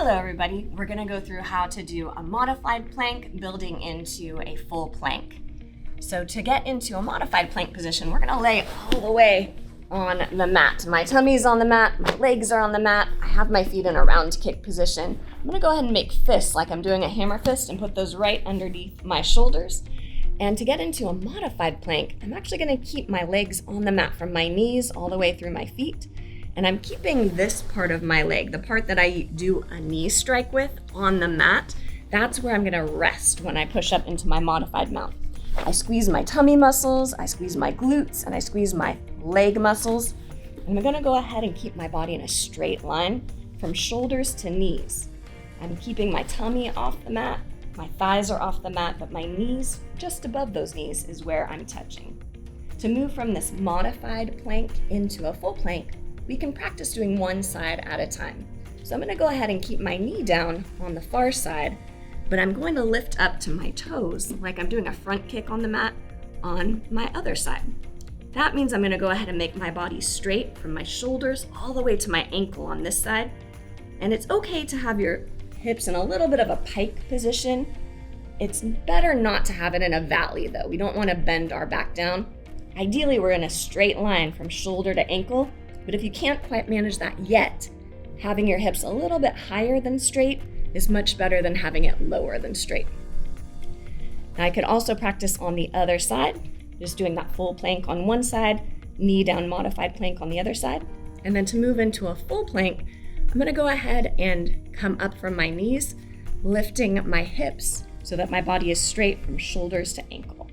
Hello everybody, we're going to go through how to do a modified plank building into a full plank. So to get into a modified plank position, we're going to lay all the way on the mat. My tummy's on the mat, my legs are on the mat, I have my feet in a round kick position. I'm going to go ahead and make fists like I'm doing a hammer fist and put those right underneath my shoulders. And to get into a modified plank, I'm actually going to keep my legs on the mat from my knees all the way through my feet. And I'm keeping this part of my leg, the part that I do a knee strike with, on the mat. That's where I'm gonna rest when I push up into my modified mount. I squeeze my tummy muscles, I squeeze my glutes, and I squeeze my leg muscles. And I'm gonna go ahead and keep my body in a straight line from shoulders to knees. I'm keeping my tummy off the mat, my thighs are off the mat, but my knees, just above those knees, is where I'm touching. To move from this modified plank into a full plank, we can practice doing one side at a time. So I'm gonna go ahead and keep my knee down on the far side, but I'm going to lift up to my toes like I'm doing a front kick on the mat on my other side. That means I'm gonna go ahead and make my body straight from my shoulders all the way to my ankle on this side. And it's okay to have your hips in a little bit of a pike position. It's better not to have it in a valley though. We don't wanna bend our back down. Ideally, we're in a straight line from shoulder to ankle. But if you can't quite manage that yet, having your hips a little bit higher than straight is much better than having it lower than straight. Now I could also practice on the other side, just doing that full plank on one side, knee down modified plank on the other side. And then to move into a full plank, I'm gonna go ahead and come up from my knees, lifting my hips so that my body is straight from shoulders to ankle.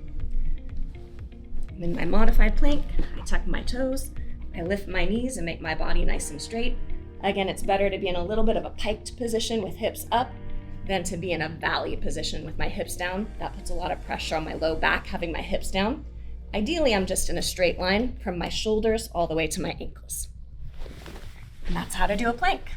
I'm in my modified plank, I tuck my toes, I lift my knees and make my body nice and straight. Again, it's better to be in a little bit of a piked position with hips up than to be in a valley position with my hips down. That puts a lot of pressure on my low back, having my hips down. Ideally, I'm just in a straight line from my shoulders all the way to my ankles. And that's how to do a plank.